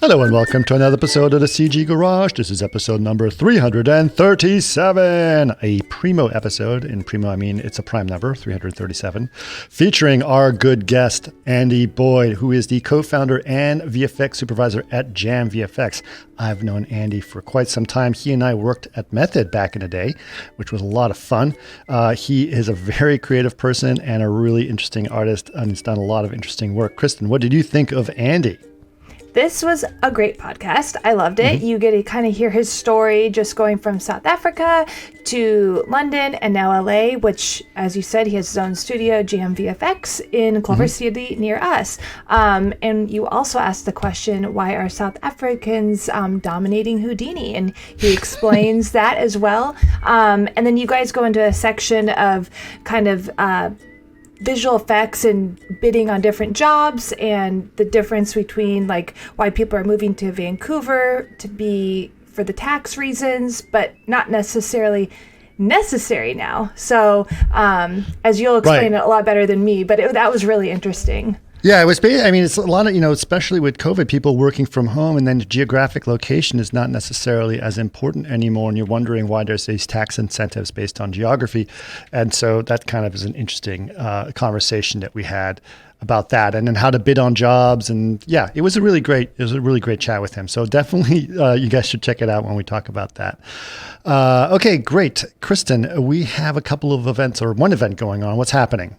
Hello and welcome to another episode of the CG Garage. This is episode number 337, a primo episode. In primo, I mean it's a prime number, 337, featuring our good guest, Andy Boyd, who is the co-founder and VFX supervisor at Jamm VFX. I've known Andy for quite some time. He and I worked at Method back in the day, which was a lot of fun. He is a very creative person and a really interesting artist, and he's done a lot of interesting work. Kristen, what did you think of Andy? This was a great podcast. I loved it. You get to kind of hear his story just going from South Africa to London and now LA, which, as you said, he has his own studio, Jamm VFX, in Culver City near us. And you also asked the question, why are South Africans dominating Houdini? And he explains that as well. And then you guys go into a section of kind of visual effects and bidding on different jobs and the difference between like why people are moving to Vancouver to be for the tax reasons, but not necessarily necessary now. So as you'll explain it a lot better than me, but that was really interesting. Yeah, it was. I mean, it's a lot of, especially with COVID, people working from home, and then the geographic location is not necessarily as important anymore. And you're wondering why there's these tax incentives based on geography. And so that kind of is an interesting conversation that we had about that, and then how to bid on jobs. And yeah, it was a really great chat with him. So definitely you guys should check it out when we talk about that. Okay, great. Kristen, we have a couple of events, or one event going on. What's happening?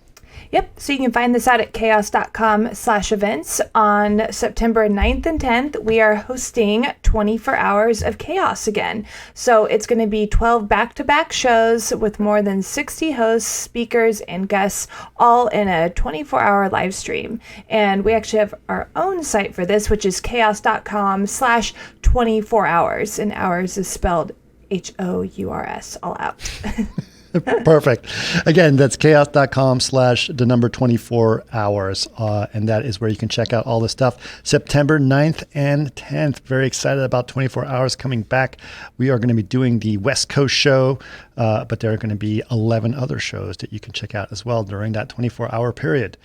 Yep. So you can find this out at chaos.com/events. On September 9th and 10th, we are hosting 24 hours of chaos again. So it's going to be 12 back-to-back shows with more than 60 hosts, speakers, and guests, all in a 24-hour live stream. And we actually have our own site for this, which is chaos.com/24hours. And hours is spelled HOURS, all out. Perfect. Again, that's chaos.com/the number 24 hours. And that is where you can check out all the stuff. September 9th and 10th. Very excited about 24 hours coming back. We are going to be doing the West Coast show, but there are going to be 11 other shows that you can check out as well during that 24-hour period.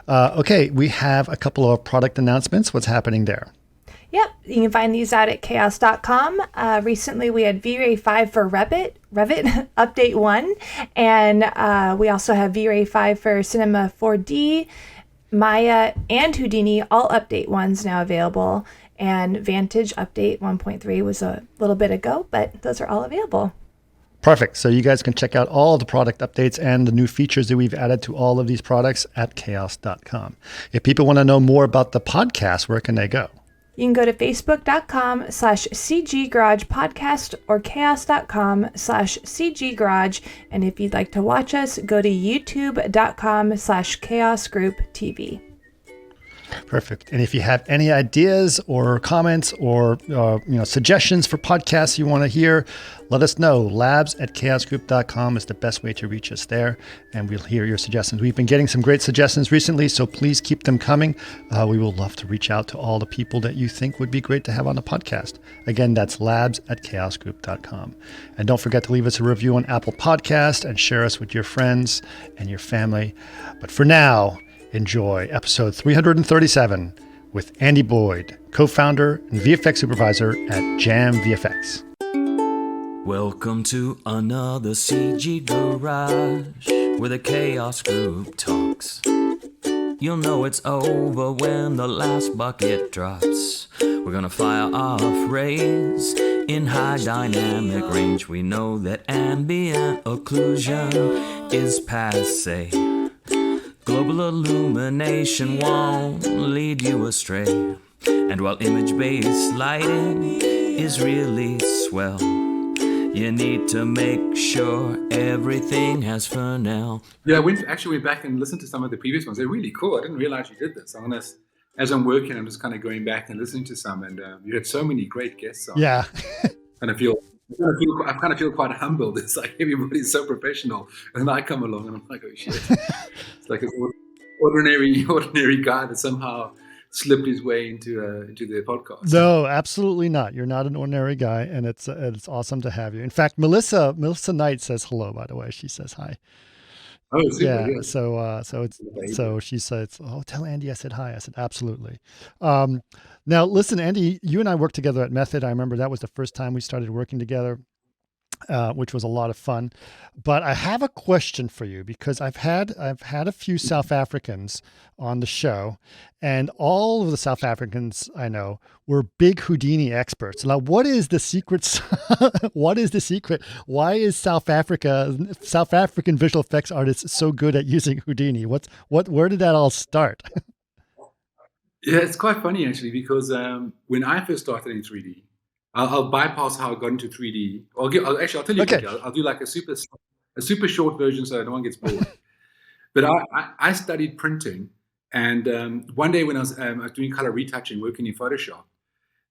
Okay, we have a couple of product announcements. What's happening there? Yep, you can find these out at chaos.com. Recently, we had V-Ray 5 for Revit Update 1, and we also have V-Ray 5 for Cinema 4D, Maya, and Houdini, all Update 1s now available, and Vantage Update 1.3 was a little bit ago, but those are all available. Perfect. So you guys can check out all the product updates and the new features that we've added to all of these products at chaos.com. If people want to know more about the podcast, where can they go? You can go to facebook.com/CG Garage Podcast or chaos.com/CG Garage. And if you'd like to watch us, go to youtube.com/Chaos Group TV. Perfect. And if you have any ideas or comments or suggestions for podcasts you want to hear, let us know. labs@chaosgroup.com is the best way to reach us there, and we'll hear your suggestions. We've been getting some great suggestions recently, so please keep them coming. We will love to reach out to all the people that you think would be great to have on the podcast. Again, that's labs@chaosgroup.com. And don't forget to leave us a review on Apple Podcast and share us with your friends and your family. But for now, enjoy episode 337 with Andy Boyd, co-founder and VFX supervisor at Jamm VFX. Welcome to another CG Garage, where the Chaos Group talks. You'll know it's over when the last bucket drops. We're gonna fire off rays in high dynamic range. We know that ambient occlusion is passé. Global illumination won't lead you astray. And while image-based lighting is really swell, you need to make sure everything has Fresnel. Yeah, I went back and listened to some of the previous ones. They're really cool. I didn't realize you did this. As I'm working, I'm just kind of going back and listening to some, and you had so many great guests on. Yeah. I feel quite humbled. It's like everybody's so professional, and I come along and I'm like, oh shit! It's like an ordinary guy that somehow slipped his way into the podcast. No, absolutely not. You're not an ordinary guy, and it's awesome to have you. In fact, Melissa Knight says hello. By the way, she says hi. Oh, super, Yeah. yeah. So she said, "Oh, tell Andy I said hi." I said, "Absolutely." Um, Now, listen, Andy, you and I worked together at Method. I remember that was the first time we started working together, which was a lot of fun. But I have a question for you because I've had a few South Africans on the show, and all of the South Africans I know were big Houdini experts. Now, what is the secret? What is the secret? Why is South African visual effects artists so good at using Houdini? Where did that all start? Yeah, it's quite funny actually because when I first started in 3D, I'll bypass how I got into 3D. I'll tell you Okay. quickly. I'll do like a super short version so no one gets bored. But I studied printing, and one day when I was doing color retouching, working in Photoshop,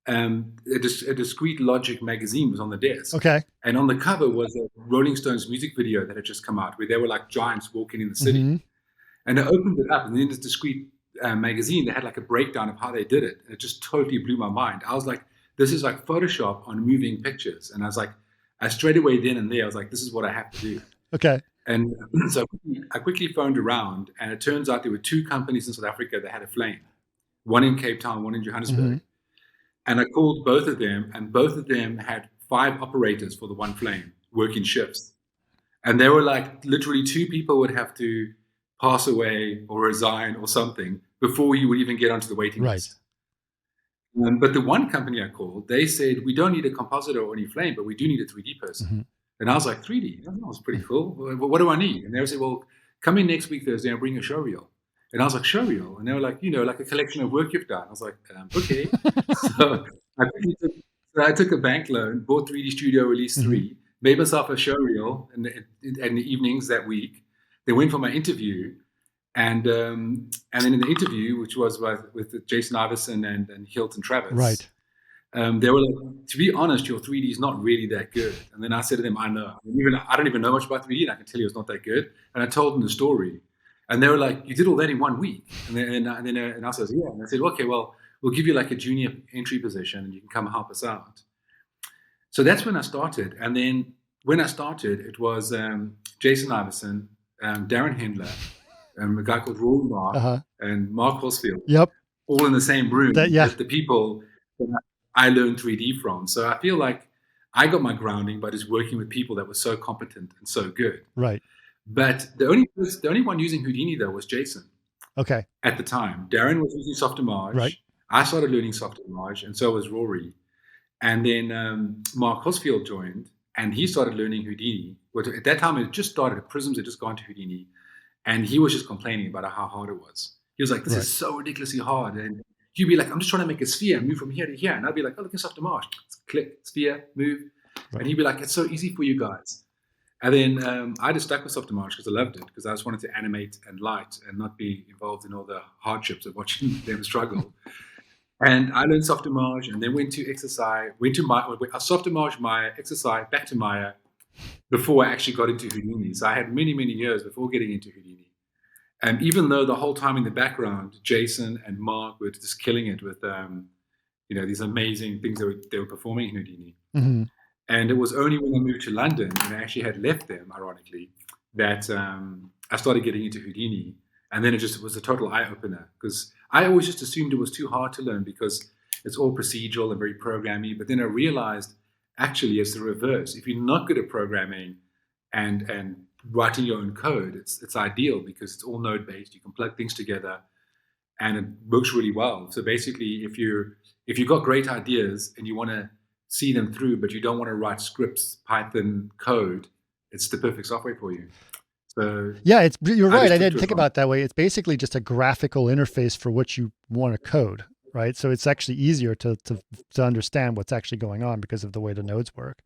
a discrete Logic magazine was on the desk, Okay. and on the cover was a Rolling Stones music video that had just come out, where they were like giants walking in the city. Hmm. And I opened it up, and in this discrete magazine, they had like a breakdown of how they did it. It just totally blew my mind. I was like, this is like Photoshop on moving pictures. And I was like, I straight away then and there, I was like, this is what I have to do. Okay. And so I quickly phoned around, and it turns out there were two companies in South Africa that had a flame, one in Cape Town, one in Johannesburg. Hmm. And I called both of them, and both of them had 5 operators for the one flame working shifts. And they were like, literally 2 people would have to pass away or resign or something before you would even get onto the waiting Right. list. But the one company I called, they said, we don't need a compositor or any flame, but we do need a 3D person. Hmm. And I was like, 3D? That was pretty cool. What do I need? And they would say, well, come in next week Thursday and bring a show reel. And I was like, show reel? And they were like, like a collection of work you've done. I was like, okay. So I took a bank loan, bought 3D Studio Release Mhm. 3, made myself a show reel in the evenings that week. They went for my interview. And then in the interview, which was with Jason Iverson and Hilton Travis, Right. they were like, to be honest, your 3D is not really that good. And then I said to them, I know. I don't even know much about 3D, and I can tell you it's not that good. And I told them the story. And they were like, you did all that in 1 week? And I said, yeah. And I said, okay, well, we'll give you like a junior entry position, and you can come help us out. So that's when I started. And then when I started, it was Jason Iverson, Darren Hendler, a guy called Roy Mark, Uh-huh. and Mark Horsfield, Yep. all in the same room. Yeah. The people that I learned 3D from. So I feel like I got my grounding by just working with people that were so competent and so good. Right. But the only one using Houdini though was Jason Okay. at the time. Darren was using Softimage. Right. I started learning Softimage, and so was Rory. And then Mark Horsfield joined, and he started learning Houdini. But at that time, it just started. Prisms had just gone to Houdini, and he was just complaining about how hard it was. He was like, "This Right. is so ridiculously hard." And he'd be like, "I'm just trying to make a sphere and move from here to here," and I'd be like, "Oh, look at Softimage, click, sphere, move," Right. and he'd be like, "It's so easy for you guys." And then I just stuck with Softimage because I loved it, because I just wanted to animate and light and not be involved in all the hardships of watching them struggle. And I learned Softimage, and then went to XSI, Softimage, Maya, XSI, back to Maya, before I actually got into Houdini. So I had many, many years before getting into Houdini. And even though the whole time in the background, Jason and Mark were just killing it with, these amazing things they were performing in Houdini. Mm-hmm. And it was only when I moved to London, and I actually had left them, ironically, that I started getting into Houdini. And then it was a total eye-opener, because I always just assumed it was too hard to learn because it's all procedural and very programmy. But then I realized, actually, it's the reverse. If you're not good at programming and writing your own code, it's ideal because it's all node-based. You can plug things together, and it works really well. So basically, if you've got great ideas and you want to see them through, but you don't want to write scripts, Python code, it's the perfect software for you. So yeah, you're right. I didn't took think it on. about it that way. It's basically just a graphical interface for what you want to code, right? So it's actually easier to understand what's actually going on because of the way the nodes work.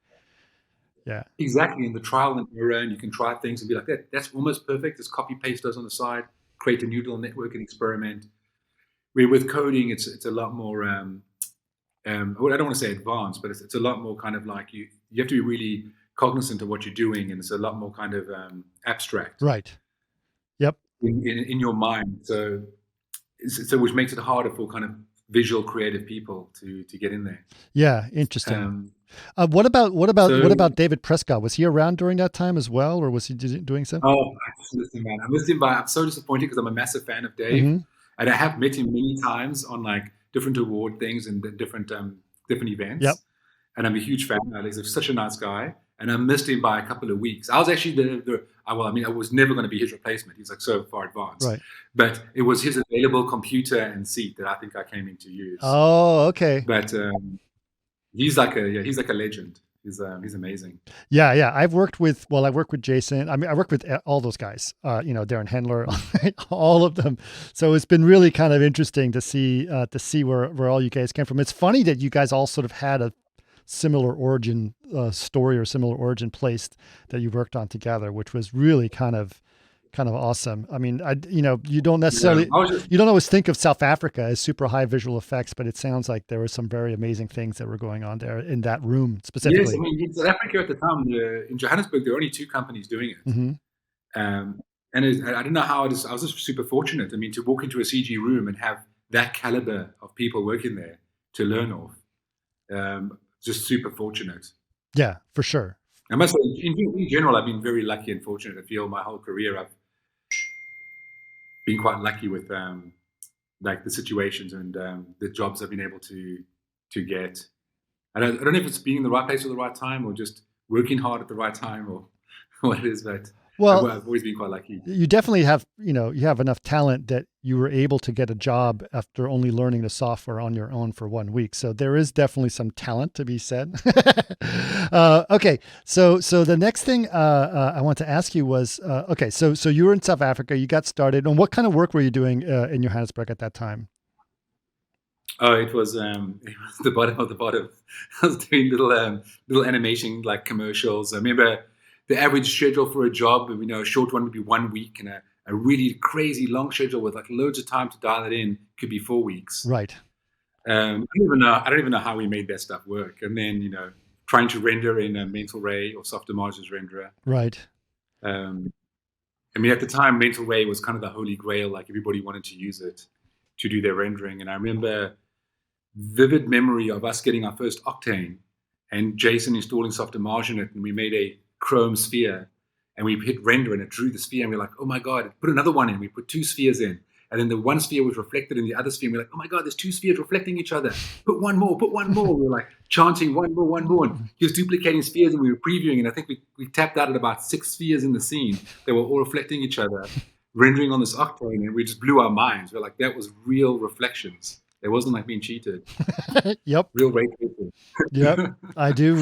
Yeah. Exactly. In the trial and error, and you can try things and be like, that's almost perfect. Just copy paste those on the side, create a neural network and experiment. Where with coding, it's a lot more. I don't want to say advanced, but it's a lot more kind of like you have to be really cognizant of what you're doing, and it's a lot more kind of abstract. Right. Yep. In your mind. So which makes it harder for kind of visual creative people to get in there. Yeah, interesting. Um, What so about David Prescott? Was he around during that time as well, or was he doing something? I just miss him, man. I missed him I'm so disappointed because I'm a massive fan of Dave, Hmm. and I have met him many times on like different award things and different Yep. events, and I'm a huge fan. He's such a nice guy, and I missed him by a couple of weeks. I was actually I was never going to be his replacement. He's like so far advanced, Right. but it was his available computer and seat that I think I came in to use. Oh, okay. But he's like a legend. He's amazing. Yeah. I work with Jason. I mean, I work with all those guys, Darren Hendler, all of them. So it's been really kind of interesting to see where all you guys came from. It's funny that you guys all sort of had a similar origin story or similar origin place that you worked on together, which was really kind of awesome. I mean, you don't necessarily, you don't always think of South Africa as super high visual effects, but it sounds like there were some very amazing things that were going on there in that room specifically. Yes, I mean, in South Africa at the time, in Johannesburg, there were only 2 companies doing it. Hmm. And I don't know how I was just super fortunate. I mean, to walk into a CG room and have that caliber of people working there to learn off, just super fortunate. Yeah, for sure. I must say, in general, I've been very lucky and fortunate. I feel my whole career I've been quite lucky with like the situations and the jobs I've been able to get. I don't know if it's being in the right place at the right time or just working hard at the right time or what it is, but Well, I've always been quite lucky. you definitely have, you have enough talent that you were able to get a job after only learning the software on your own for 1 week. So there is definitely some talent to be said. Okay. So the next thing I want to ask you was, okay, so you were in South Africa, you got started, and what kind of work were you doing in Johannesburg at that time? Oh, it was the bottom of the bottom. I was doing little animation like commercials. I remember the average schedule for a job, a short one would be 1 week, and a really crazy long schedule with like loads of time to dial it in could be 4 weeks. Right. I don't even know how we made that stuff work. And then trying to render in a Mental Ray or Soft Images renderer. Right. I mean, at the time, Mental Ray was kind of the holy grail. Like everybody wanted to use it to do their rendering. And I remember vivid memory of us getting our first Octane and Jason installing Soft Image in it, and we made a chrome sphere, and we hit render and it drew the sphere, and we're like, oh my god, put another one in. We put 2 spheres in, and then the one sphere was reflected in the other sphere, and we're like, oh my god, there's 2 spheres reflecting each other. Put one more. We were like chanting one more, and he was duplicating spheres, and we were previewing, and I think we tapped out at about 6 spheres in the scene. They were all reflecting each other, rendering on this Octane, and we just blew our minds. We're like, that was real reflections. It wasn't like being cheated. Yep. Real ray tracing. Yep. I do.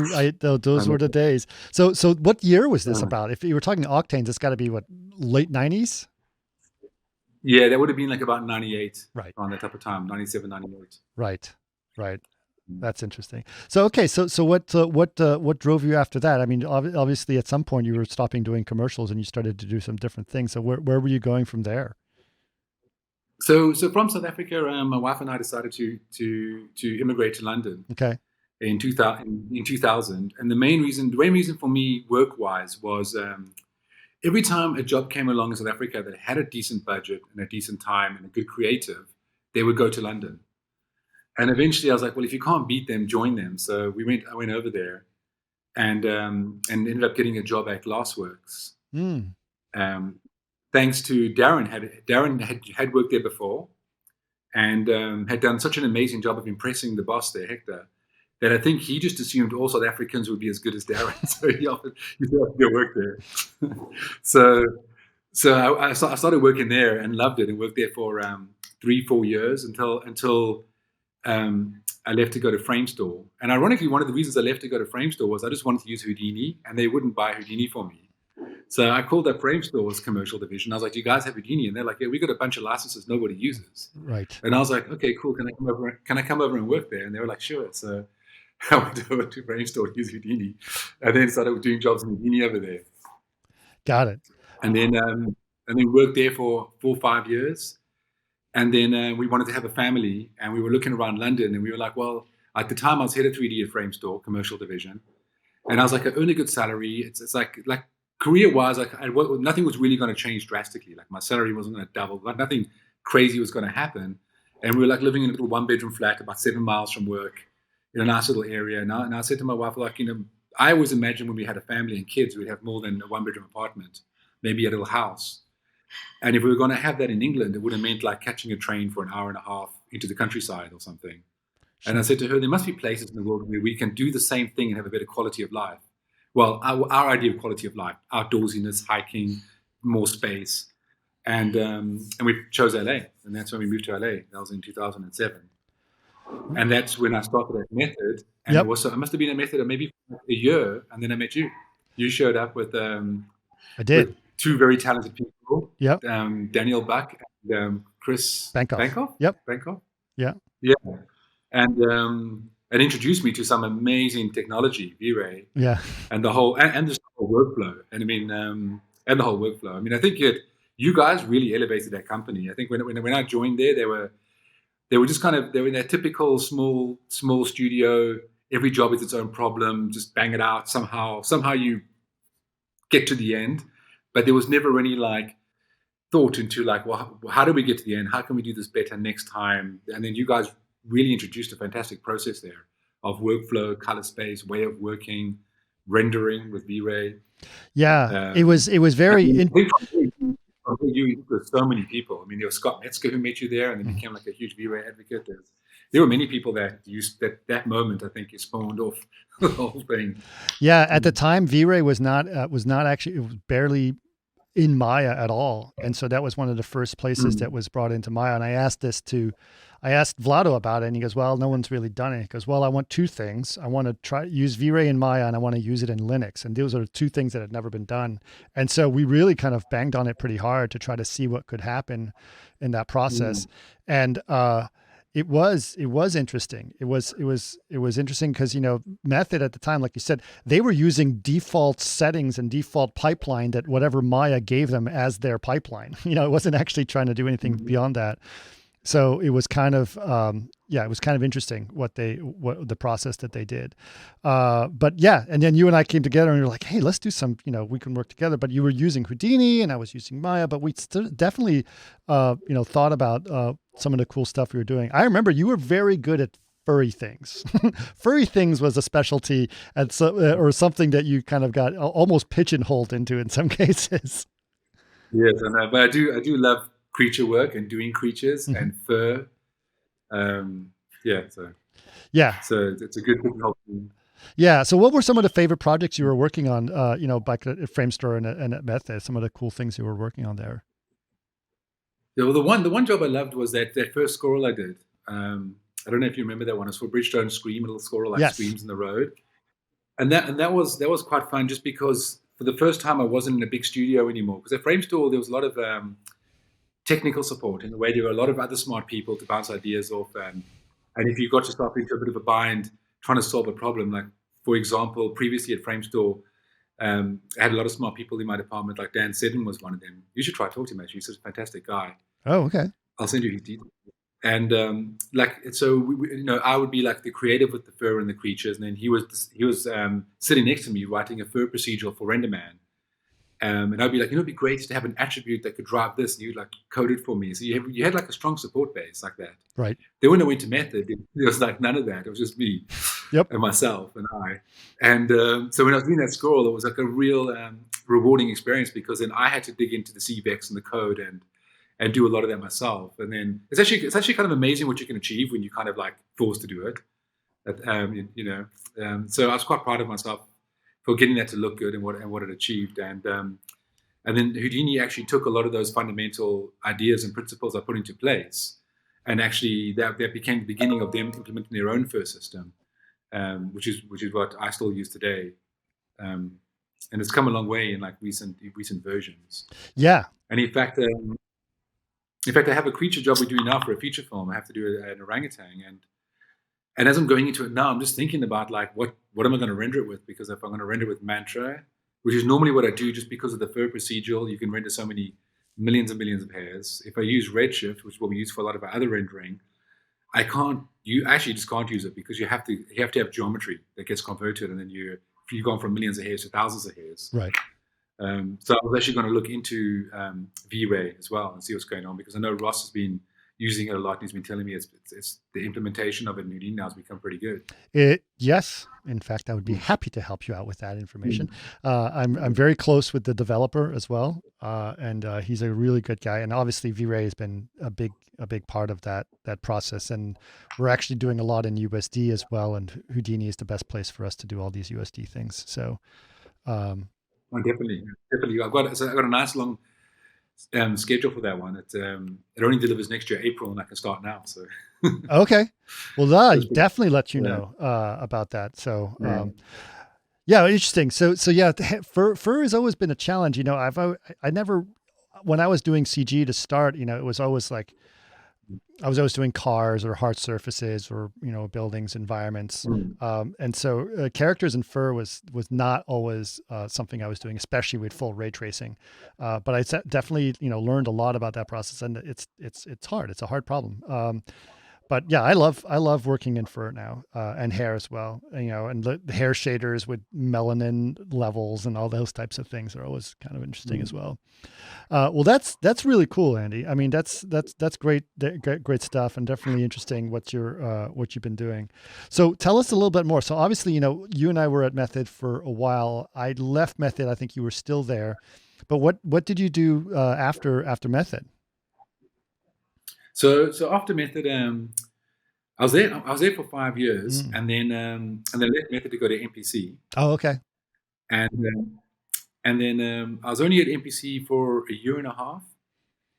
Those were the days. So what year was this about? If you were talking Octanes, it's got to be what, late 90s? Yeah, that would have been like about 98. Right. Around that type of time, 97, 98. Right. That's interesting. So okay, so what drove you after that? I mean, obviously at some point you were stopping doing commercials and you started to do some different things. So where were you going from there? So from South Africa, my wife and I decided to immigrate to London. Okay. In 2000, and the main reason for me work-wise was every time a job came along in South Africa that had a decent budget and a decent time and a good creative, they would go to London. And eventually I was like, well, if you can't beat them, join them. So I went over there and ended up getting a job at Glassworks. Thanks to Darren. Darren had worked there before and had done such an amazing job of impressing the boss there, Hector, that I think he just assumed all South Africans would be as good as Darren. So he offered to go work there. So I started working there and loved it and worked there for 3-4 years until I left to go to Framestore. And ironically, one of the reasons I left to go to Framestore was I just wanted to use Houdini, and they wouldn't buy Houdini for me. So I called up Framestore's commercial division. I was like, do you guys have Houdini? And they're like, yeah, we got a bunch of licenses nobody uses. Right. And I was like, okay, cool. Can I come over and work there? And they were like, sure. So I went over to Framestore to use Houdini, and then started doing jobs in Houdini over there. Got it. And then worked there for 4 or 5 years. And then we wanted to have a family, and we were looking around London, and we were like, well, at the time I was head of 3D at Framestore, commercial division. And I was like, I earn a good salary. It's like career-wise, nothing was really going to change drastically. Like my salary wasn't going to double. Nothing crazy was going to happen. And we were like living in a little 1-bedroom flat about 7 miles from work in a nice little area. And I said to my wife, like, I always imagined when we had a family and kids, we'd have more than a 1-bedroom apartment, maybe a little house. And if we were going to have that in England, it would have meant like catching a train for an hour and a half into the countryside or something. Sure. And I said to her, there must be places in the world where we can do the same thing and have a better quality of life. Well, our idea of quality of life, outdoorsiness, hiking, more space. And we chose LA. And that's when we moved to LA. That was in 2007. And that's when I started that method. And it must have been a method of maybe a year. And then I met you. You showed up with I did. With 2 very talented people. Yep. Daniel Buck and Chris Bankoff. Yep. Bankoff. Yeah. Yeah. And introduced me to some amazing technology, V-Ray. Yeah. And the whole and this whole workflow. And I mean, and the whole workflow. I mean, I think you guys really elevated that company. I think when I joined there, they were just they were in their typical small studio. Every job is its own problem. Just bang it out. Somehow you get to the end. But there was never any like thought into like, well, how do we get to the end? How can we do this better next time? And then you guys really introduced a fantastic process there of workflow, color space, way of working, rendering with V-Ray. Yeah, it was very. You with so many people. I mean, there was Scott Metzger who met you there, and then became like a huge V-Ray advocate. There were many people that used that moment. I think, spawned off the whole thing. Yeah, at the time, V-Ray was not actually. It was barely in Maya at all, and so that was one of the first places that was brought into Maya. And I asked Vlado about it, and he goes, "Well, no one's really done it." He goes, "Well, I want 2 things. I want to use V-Ray in Maya, and I want to use it in Linux. And those are 2 things that had never been done." And so we really kind of banged on it pretty hard to try to see what could happen in that process. And it was interesting. It was interesting because, Method at the time, like you said, they were using default settings and default pipeline that whatever Maya gave them as their pipeline. It wasn't actually trying to do anything beyond that. So it was kind of, it was kind of interesting what the process that they did. But yeah, and then you and I came together and we were like, hey, let's do some, we can work together. But you were using Houdini and I was using Maya, but we still definitely, thought about some of the cool stuff we were doing. I remember you were very good at furry things. Furry things was a specialty or something that you kind of got almost pigeonholed into in some cases. Yes, but I do love creature work and doing creatures and fur. So it's a good help. Yeah. So what were some of the favorite projects you were working on, back at Framestore and at Method, some of the cool things you were working on there? Yeah, well, the one job I loved was that first squirrel I did. I don't know if you remember that one. It's for Bridgestone Scream, a little squirrel screams in the road. And that was quite fun just because for the first time I wasn't in a big studio anymore. Because at Framestore there was a lot of technical support in the way there were a lot of other smart people to bounce ideas off, and if you got yourself into a bit of a bind trying to solve a problem, like for example, previously at Framestore, I had a lot of smart people in my department, like Dan Seddon was one of them. You should try to talk to him actually. He's a fantastic guy. Oh, okay. I'll send you his details. And I would be like the creative with the fur and the creatures, and then he was sitting next to me writing a fur procedural for RenderMan. And I'd be like, it'd be great to have an attribute that could drive this, and you'd like code it for me. So you had like a strong support base like that. Right. Then when I went to Method, there was like none of that. It was just me and myself and I. And so when I was doing that scroll, it was like a real rewarding experience because then I had to dig into the CVEX and the code and do a lot of that myself. And then it's actually kind of amazing what you can achieve when you kind of like forced to do it. So I was quite proud of myself for getting that to look good and what it achieved. And then Houdini actually took a lot of those fundamental ideas and principles I put into place. And actually that became the beginning of them implementing their own fur system, which is what I still use today. And it's come a long way in like recent versions. Yeah. And in fact, I have a creature job we're doing now for a feature film. I have to do an orangutan, and as I'm going into it now, I'm just thinking about like what am I going to render it with? Because if I'm going to render with Mantra, which is normally what I do, just because of the fur procedural, you can render so many millions and millions of hairs. If I use Redshift, which is what we use for a lot of our other rendering, you actually just can't use it because you have to have geometry that gets converted, and then you've gone from millions of hairs to thousands of hairs. Right. So I was actually going to look into V-Ray as well and see what's going on, because I know Ross has been using it a lot. And he's been telling me it's the implementation of it in Houdini now has become pretty good. Yes. In fact, I would be happy to help you out with that information. I'm very close with the developer as well, and he's a really good guy. And obviously, V-Ray has been a big part of that process. And we're actually doing a lot in USD as well. And Houdini is the best place for us to do all these USD things. So, Oh, definitely. I've got a nice long schedule for that one. It only delivers next year, April, and I can start now. So okay, well, that definitely let you know about that. So, yeah, interesting. So yeah, fur has always been a challenge. You know, I never, when I was doing CG to start, you know, it was always like I was always doing cars or hard surfaces or, you know, buildings, environments. And so characters in fur was not always something I was doing, especially with full ray tracing. But I definitely, you know, learned a lot about that process, and it's hard. It's a hard problem. But yeah, I love working in fur now, and hair as well, you know, and the hair shaders with melanin levels and all those types of things are always kind of interesting as well. Well, that's really cool, Andy. I mean, that's great stuff, and definitely interesting what you've been doing. So tell us a little bit more. So obviously, you know, you and I were at Method for a while. I left Method. I think you were still there, but what did you do after Method? So after Method, I was there for 5 years, and then left Method to go to MPC. Oh, okay. And then I was only at MPC for a year and a half,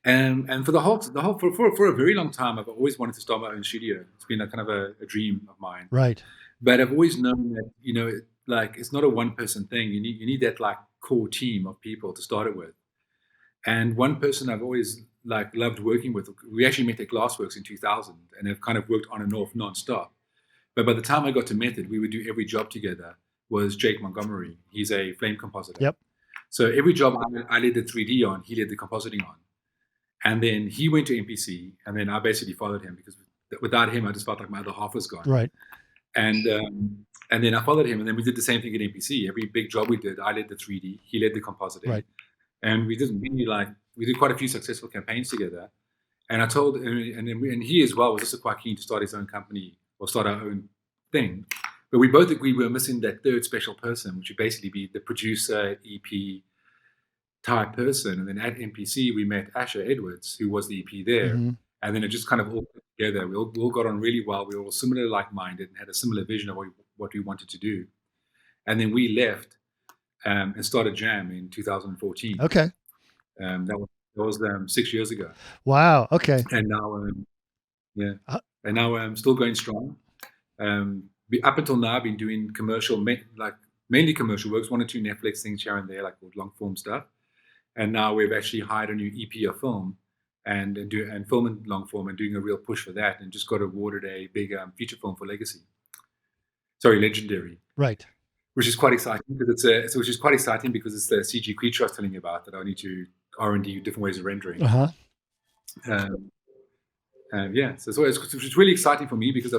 and for for a very long time, I've always wanted to start my own studio. It's been a kind of a dream of mine. Right. But I've always known that, you know, like it's not a one person thing. You need that like core team of people to start it with. And one person I've always like loved working with, we actually met at Glassworks in 2000 and have kind of worked on and off nonstop. But by the time I got to Method, we would do every job together, was Jake Montgomery. He's a flame compositor. Yep. So every job I led the 3D on, he led the compositing on. And then he went to MPC, and then I basically followed him because without him, I just felt like my other half was gone. Right. And then I followed him, and then we did the same thing at MPC. Every big job we did, I led the 3D, he led the compositing. Right. And we did quite a few successful campaigns together. And I told, and he as well was also quite keen to start his own company or start our own thing. But we both agreed we were missing that third special person, which would basically be the producer, EP type person. And then at MPC, we met Asher Edwards, who was the EP there. And then it just kind of all put together. We all got on really well. We were all similar, like-minded, and had a similar vision of what we wanted to do. And then we left and started Jamm in 2014. Okay. That was 6 years ago. Wow. Okay. And now, I'm still going strong. Up until now, I've been doing commercial, mainly commercial works, 1 or 2 Netflix things here and there, like long form stuff. And now we've actually hired a new EP of film and film in long form and doing a real push for that, and just got awarded a big feature film for Legendary. Right. Which is quite exciting because it's the CG creature I was telling you about that I need to R&D different ways of rendering. Uh-huh. So it's really exciting for me because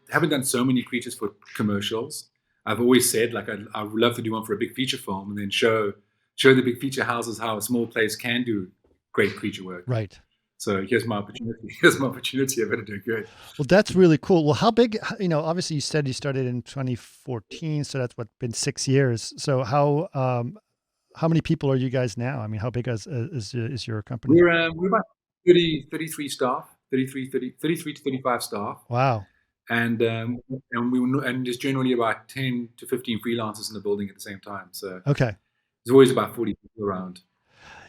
haven't done so many creatures for commercials. I've always said like I would love to do one for a big feature film and then show the big feature houses how a small place can do great creature work. Right. So here's my opportunity. I better do good. Well, that's really cool. Well, how big, you know, obviously you said you started in 2014, so that's been 6 years. So how many people are you guys now? I mean, how big is your company? We're about 33 staff, 33 to 35 staff. Wow. And there's generally about 10 to 15 freelancers in the building at the same time. So okay. There's always about 40 people around.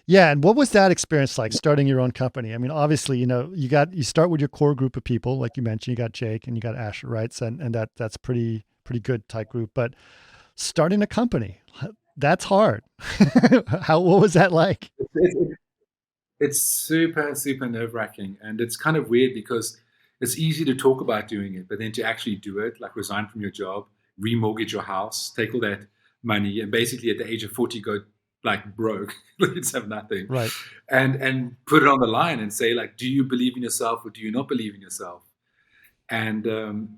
Yeah. And what was that experience like, starting your own company? I mean, obviously, you know, you start with your core group of people, like you mentioned, you got Jake and you got Asher, right? And that's pretty good tight group, but starting a company, that's hard. What was that like? It's super, super nerve wracking. And it's kind of weird because it's easy to talk about doing it, but then to actually do it, like resign from your job, remortgage your house, take all that money, and basically at the age of 40 go like broke, like you just have nothing, right? And put it on the line and say like, do you believe in yourself or do you not believe in yourself? And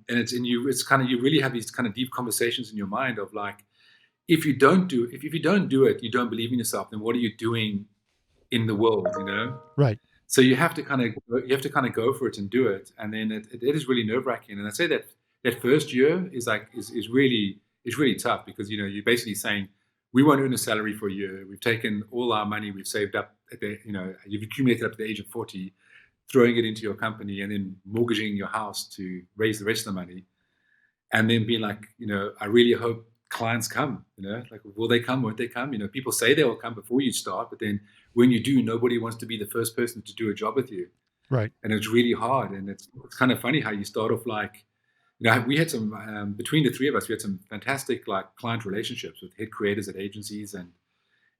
it's in you. It's kind of, you really have these kind of deep conversations in your mind of like, if you don't do it, you don't believe in yourself, then what are you doing in the world? You know, right? So you have to kind of go for it and do it, and then it is really nerve wracking. And I'd say that first year is really tough, because you're basically saying, we won't earn a salary for a year. We've taken all our money we've saved up you've accumulated up to the age of 40, throwing it into your company, and then mortgaging your house to raise the rest of the money, and then being like, I really hope clients come. Like, will they come? Won't they come? People say they will come before you start, but then when you do, nobody wants to be the first person to do a job with you. Right. And it's really hard. And it's kind of funny how you start off like, we had some, between the three of us, we had some fantastic like client relationships with head creators at agencies. And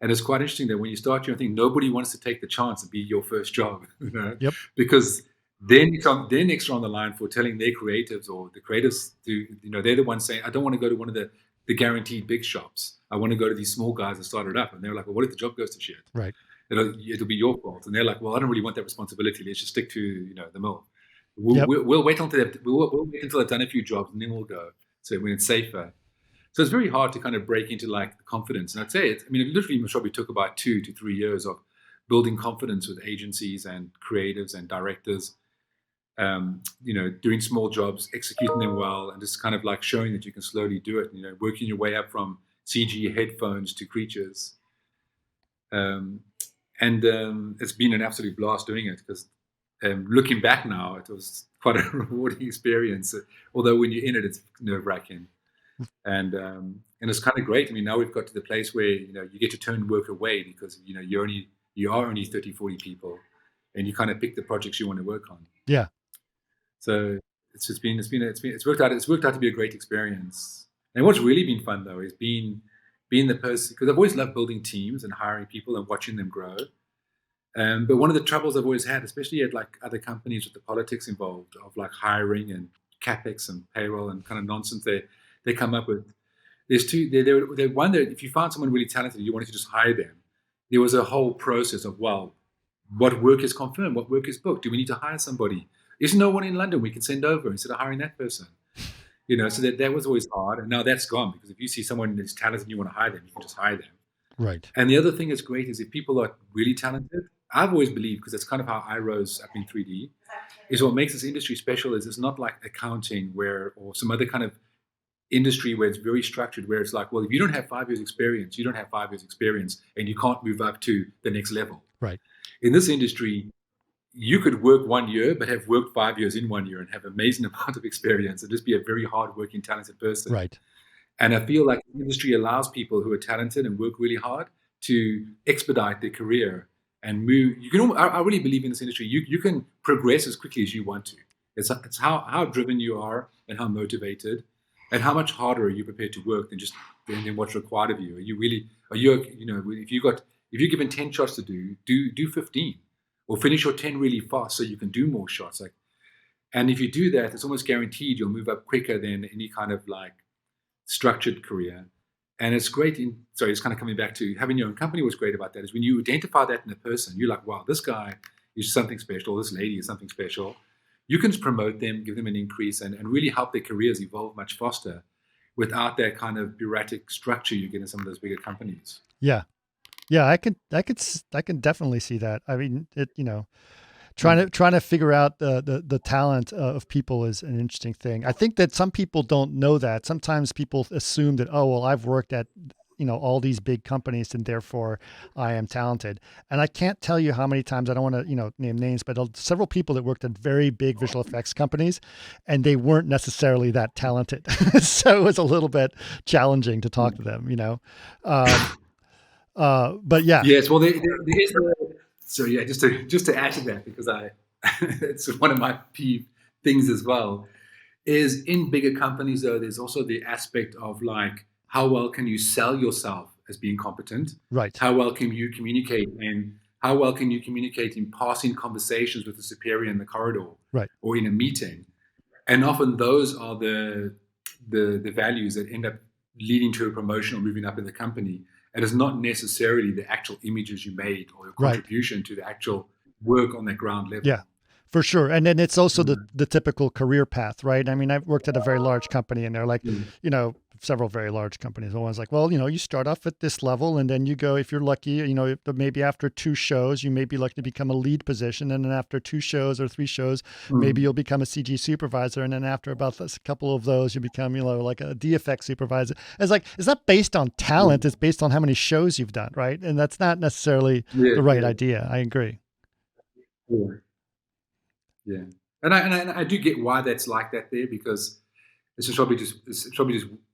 it's quite interesting that when you start your thing, nobody wants to take the chance and be your first job, Yep. Because then they're next on the line for telling their creatives, or the creatives to, they're the ones saying, I don't want to go to one of the guaranteed big shops. I want to go to these small guys that started up. And they're like, well, what if the job goes to shit? Right. It'll be your fault. And they're like, well, I don't really want that responsibility. Let's just stick to, the mill. Yep. We'll wait until they've done a few jobs, and then we'll go. So when it's safer. So it's very hard to kind of break into like the confidence. And I'd say it literally probably took about 2 to 3 years of building confidence with agencies and creatives and directors, doing small jobs, executing them well, and just kind of like showing that you can slowly do it, working your way up from CG headphones to creatures. It's been an absolute blast doing it, because looking back now, it was quite a rewarding experience. Although when you're in it, it's nerve-wracking, and it's kind of great. Now we've got to the place where you get to turn work away, because you are only 30, 40 people, and you kind of pick the projects you want to work on. Yeah. So it's worked out. It's worked out to be a great experience. And what's really been fun though is being the person, because I've always loved building teams and hiring people and watching them grow. But one of the troubles I've always had, especially at like other companies with the politics involved of like hiring and capex and payroll and kind of nonsense they come up with. There's one that if you found someone really talented and you wanted to just hire them, there was a whole process of, well, what work is confirmed, what work is booked, do we need to hire somebody? Is no one in London we can send over instead of hiring that person? So that was always hard, and now that's gone, because if you see someone that's talented and you want to hire them, you can just hire them. Right. And the other thing that's great is if people are really talented, I've always believed, because that's kind of how I rose up in 3D, is what makes this industry special is it's not like accounting or some other kind of industry where it's very structured, where it's like, well, if you don't have 5 years experience, you don't have 5 years experience, and you can't move up to the next level. Right. In this industry, you could work 1 year, but have worked 5 years in 1 year and have amazing amount of experience and just be a very hard-working, talented person. Right. And I feel like the industry allows people who are talented and work really hard to expedite their career and move. I really believe in this industry. You can progress as quickly as you want to. It's how driven you are and how motivated, and how much harder are you prepared to work than what's required of you. If you're given 10 shots to do 15. Or finish your 10 really fast so you can do more shots. And if you do that, it's almost guaranteed you'll move up quicker than any kind of like structured career. And it's great. It's kind of coming back to having your own company. What's great about that is when you identify that in a person, you're like, wow, this guy is something special. This lady is something special. You can just promote them, give them an increase, and really help their careers evolve much faster without that kind of bureaucratic structure you get in some of those bigger companies. Yeah. Yeah, I can definitely see that. Trying to figure out the talent of people is an interesting thing. I think that some people don't know that. Sometimes people assume that, oh, well, I've worked at, all these big companies and therefore I am talented. And I can't tell you how many times, I don't want to, name names, but several people that worked at very big visual effects companies and they weren't necessarily that talented. So it was a little bit challenging to talk to them, but yeah. Yes, well, there is. So yeah, just to add to that, because it's one of my peeve things as well, is in bigger companies though, there's also the aspect of like, how well can you sell yourself as being competent? Right. How well can you communicate, and how well can you communicate in passing conversations with the superior in the corridor, right, or in a meeting? And often those are the values that end up leading to a promotion or moving up in the company. And it's not necessarily the actual images you made or your contribution to the actual work on that ground level. Yeah. For sure. And then it's also the typical career path, right? I mean, I've worked at a very large company and they're like, you know, several very large companies. The one's like, well, you know, you start off at this level and then you go, if you're lucky, you know, maybe after 2 shows, you may be lucky to become a lead position. And then after 2 shows or 3 shows, maybe you'll become a CG supervisor. And then after about a couple of those, you become, you know, like a DFX supervisor. It's like, it's not based on talent. It's based on how many shows you've done, right? And that's not necessarily the right idea. I agree. Yeah. And I do get why that's like that there, because it's probably just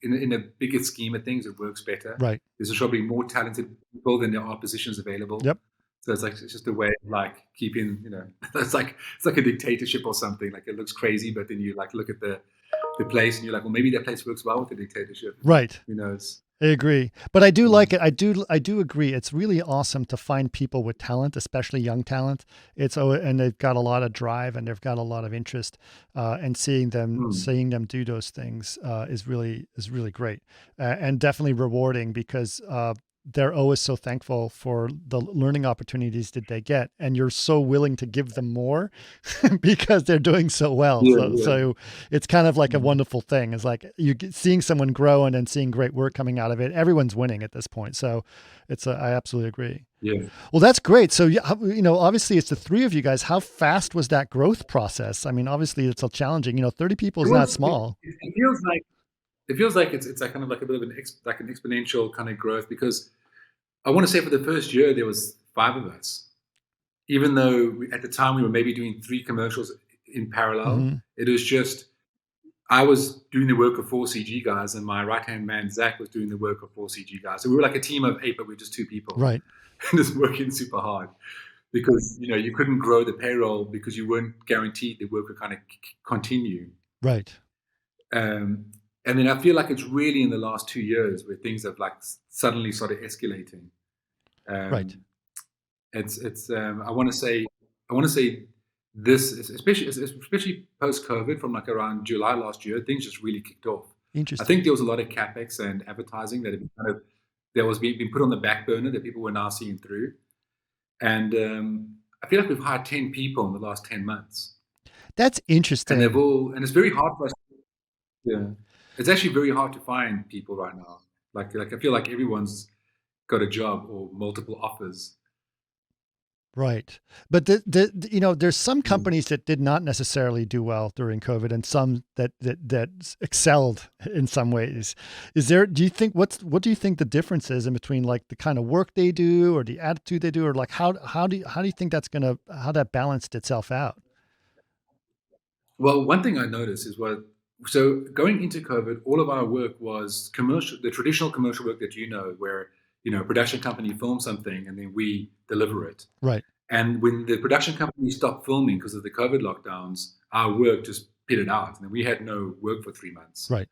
in a bigger scheme of things, it works better. Right. There's probably more talented people than there are positions available. Yep. So it's just a way of like keeping, you know, it's like a dictatorship or something. Like it looks crazy, but then you like look at the place and you're like, well, maybe that place works well with the dictatorship. Right. Who knows? I agree, but I do like it. I do agree. It's really awesome to find people with talent, especially young talent. And they've got a lot of drive and they've got a lot of interest, and seeing them do those things is really great, and definitely rewarding, because they're always so thankful for the learning opportunities that they get, and you're so willing to give them more because they're doing so well. So it's kind of like a wonderful thing. It's like seeing someone grow and then seeing great work coming out of it. Everyone's winning at this point. So I absolutely agree. Yeah. Well, that's great. So, you know, obviously it's the 3 of you guys. How fast was that growth process? I mean, obviously it's so challenging, you know, 30 people is not small. It feels like it's like kind of like a bit of an exponential kind of growth, because I want to say for the first year there was 5 of us, even though at the time we were maybe doing 3 commercials in parallel. It was just I was doing the work of 4 CG guys, and my right hand man Zach was doing the work of 4 CG guys. So we were like a team of 8, but we were just 2 people, right? Just working super hard, because you know you couldn't grow the payroll because you weren't guaranteed the work would kind of continue, right? And then I feel like it's really in the last 2 years where things have like suddenly started escalating. Right. It's I want to say this, especially post COVID, from like around July last year, things just really kicked off. Interesting. I think there was a lot of capex and advertising that had been put on the back burner that people were now seeing through, and I feel like we've hired 10 people in the last 10 months. That's interesting. And it's very hard for us. Yeah. It's actually very hard to find people right now. Like I feel like everyone's got a job or multiple offers. Right. But you know, there's some companies that did not necessarily do well during COVID, and some that excelled in some ways. Do you think what do you think the difference is in between like the kind of work they do or the attitude they do, or like how do you think how that balanced itself out? Well, one thing I noticed is so going into COVID, all of our work was commercial, the traditional commercial work that where a production company films something and then we deliver it. Right. And when the production company stopped filming because of the COVID lockdowns, our work just pitted out, and we had no work for 3 months. Right.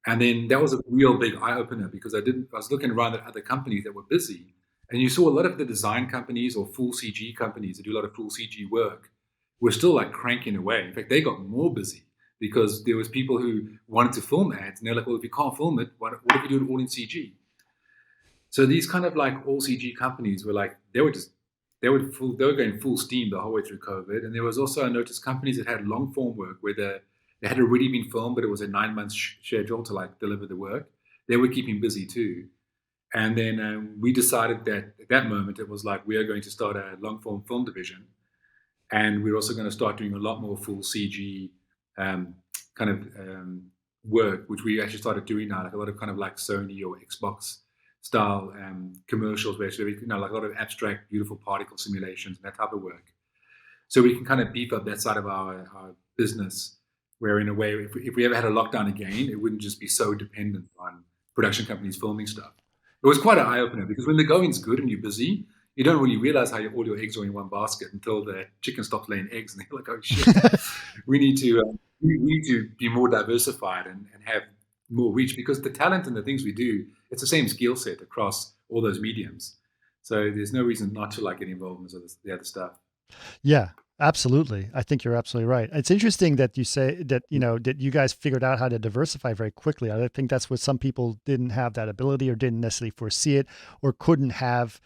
And then that was a real big eye opener, because I was looking around at other companies that were busy, and you saw a lot of the design companies or full CG companies that do a lot of full CG work were still like cranking away. In fact, they got more busy, because there was people who wanted to film ads, and they're like, well, if you can't film it, what if you do it all in CG? So these kind of like all CG companies were like, they were going full steam the whole way through COVID. And there was also, I noticed, companies that had long form work where they had already been filmed, but it was a 9-month schedule to like deliver the work. They were keeping busy too. And then we decided that at that moment, it was like, we are going to start a long form film division. And we're also going to start doing a lot more full CG work, which we actually started doing now, like a lot of kind of like Sony or Xbox style commercials, where like a lot of abstract, beautiful particle simulations and that type of work. So we can kind of beef up that side of our business, where in a way, if we ever had a lockdown again, it wouldn't just be so dependent on production companies filming stuff. It was quite an eye-opener, because when the going's good and you're busy, you don't really realize how all your eggs are in one basket until the chicken stops laying eggs, and they're like, oh shit, we need to be more diversified and have more reach, because the talent and the things we do, it's the same skill set across all those mediums. So there's no reason not to like get involved in the other stuff. Yeah, absolutely. I think you're absolutely right. It's interesting that you say that, that you guys figured out how to diversify very quickly. I think that's what some people didn't have that ability or didn't necessarily foresee it or couldn't have,